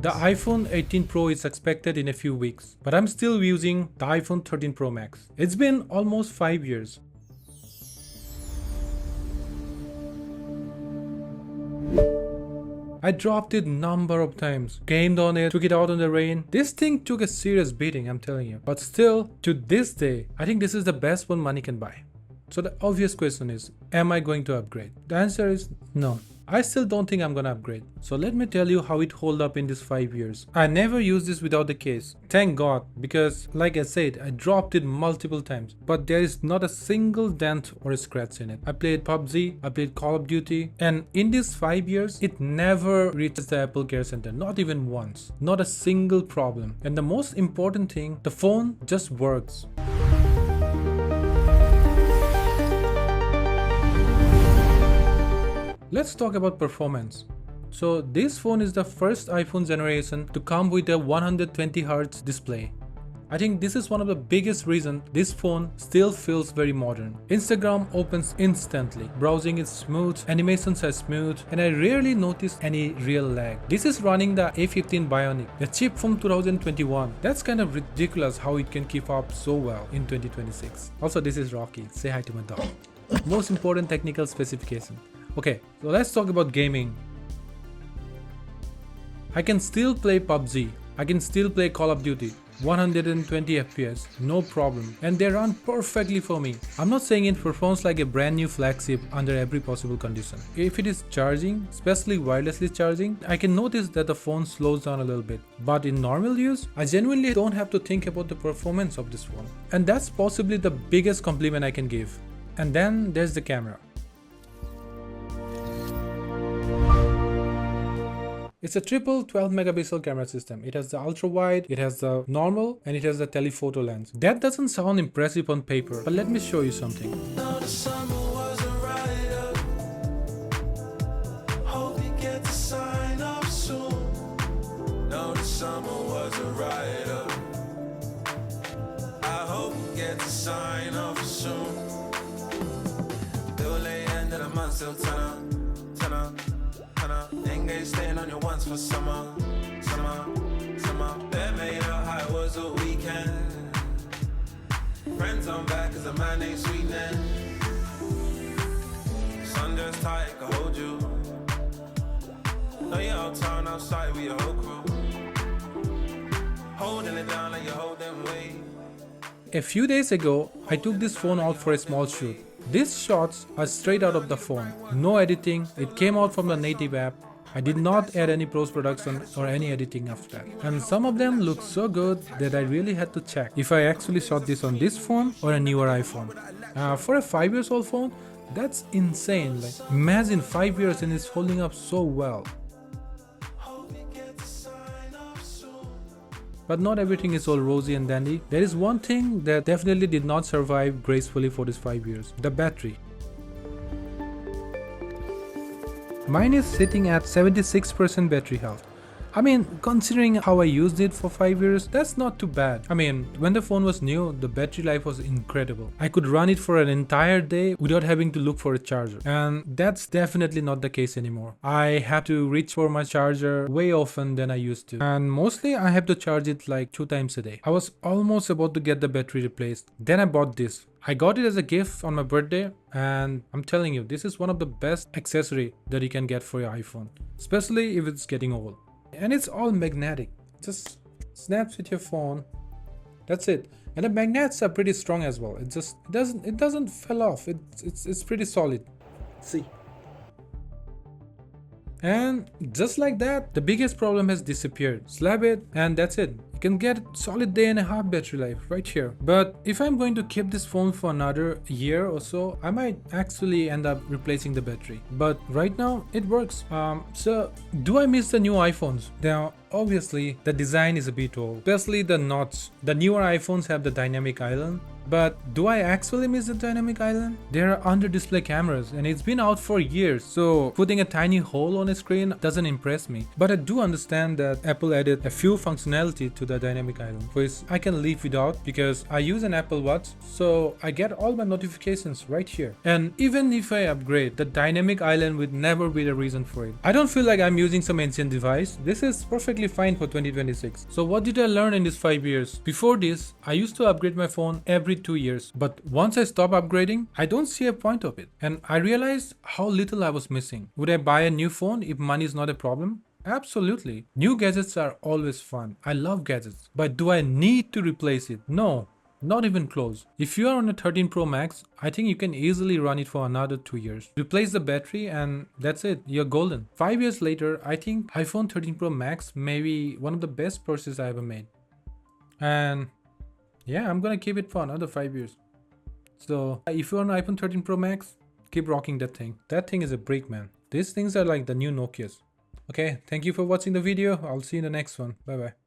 The iPhone 18 Pro is expected in a few weeks, but I'm still using the iPhone 13 Pro Max. It's been almost 5 years. I dropped it number of times, gamed on it, took it out in the rain. This thing took a serious beating, I'm telling you. But still, to this day, I think this is the best one money can buy. So the obvious question is, am I going to upgrade? The answer is no. I still don't think I'm gonna upgrade. So let me tell you how it hold up in these 5 years. I never used this without the case. Thank God, because like I said, I dropped it multiple times. But there is not a single dent or a scratch in it. I played PUBG, I played Call of Duty, and in these 5 years, it never reaches the Apple Care Center. Not even once. Not a single problem. And the most important thing, the phone just works. Let's talk about performance. So this phone is the first iPhone generation to come with a 120Hz display. I think this is one of the biggest reasons this phone still feels very modern. Instagram opens instantly, browsing is smooth, animations are smooth, and I rarely notice any real lag. This is running the A15 Bionic, a chip from 2021. That's kind of ridiculous how it can keep up so well in 2026. Also, this is Rocky. Say hi to my dog. Most important technical specification. Okay, so let's talk about gaming. I can still play PUBG, I can still play Call of Duty, 120 FPS, no problem, and they run perfectly for me. I'm not saying it performs like a brand new flagship under every possible condition. If it is charging, especially wirelessly charging, I can notice that the phone slows down a little bit. But in normal use, I genuinely don't have to think about the performance of this phone. And that's possibly the biggest compliment I can give. And then there's the camera. It's a triple 12 megapixel camera system. It has the ultra wide, it has the normal, and it has the telephoto lens. That doesn't sound impressive on paper, but let me show you something. Staying on your once for summer. That made up how it was a weekend. Friends on back cause a man ain't sweetening. Sun just tight, can hold you. Know you're out town outside with your whole crew. Holding it down like you're holding weight. A few days ago, I took this phone out for a small shoot. These shots are straight out of the phone. No editing, it came out from the native app. I did not add any post-production or any editing after that. And some of them look so good that I really had to check if I actually shot this on this phone or a newer iPhone. For a 5-year-old phone, that's insane. Like, imagine 5 years and it's holding up so well. But not everything is all rosy and dandy. There is one thing that definitely did not survive gracefully for these 5 years. The battery. Mine is sitting at 76% battery health. I mean, considering how I used it for 5 years, that's not too bad. I mean, when the phone was new, the battery life was incredible. I could run it for an entire day without having to look for a charger. And that's definitely not the case anymore. I have to reach for my charger way often than I used to. And mostly I have to charge it like 2 times a day. I was almost about to get the battery replaced. Then I bought this. I got it as a gift on my birthday, and I'm telling you, this is one of the best accessory that you can get for your iPhone, especially if it's getting old. And it's all magnetic. Just snaps with your phone. That's it. And the magnets are pretty strong as well. It doesn't fall off. It's pretty solid. See. And just like that, the biggest problem has disappeared. Slap it and that's it. You can get solid day and a half battery life right here. But if I'm going to keep this phone for another year or so, I might actually end up replacing the battery. But right now it works. So do I miss the new iPhones? Now obviously the design is a bit old, especially the knots. The newer iPhones have the dynamic island, But do I actually miss the dynamic island? There are under display cameras and it's been out for years, so putting a tiny hole on a screen doesn't impress me. But I do understand that Apple added a few functionality to the dynamic island, which I can live without because I use an Apple Watch, so I get all my notifications right here. And even if I upgrade, the dynamic island would never be the reason for it. I don't feel like I'm using some ancient device. This is perfectly fine for 2026. So what did I learn in these 5 years? Before this, I used to upgrade my phone every 2 years, but once I stop upgrading, I don't see a point of it. And I realized how little I was missing. Would I buy a new phone if money is not a problem? Absolutely. New gadgets are always fun. I love gadgets. But do I need to replace it? No. Not even close. If you are on a 13 Pro Max, I think you can easily run it for another 2 years. Replace the battery and that's it. You're golden. 5 years later, I think iPhone 13 Pro Max may be one of the best purchases I ever made. And yeah, I'm gonna keep it for another 5 years. So if you're on iPhone 13 Pro Max, keep rocking that thing. That thing is a brick, man. These things are like the new Nokias. Okay, thank you for watching the video. I'll see you in the next one. Bye bye.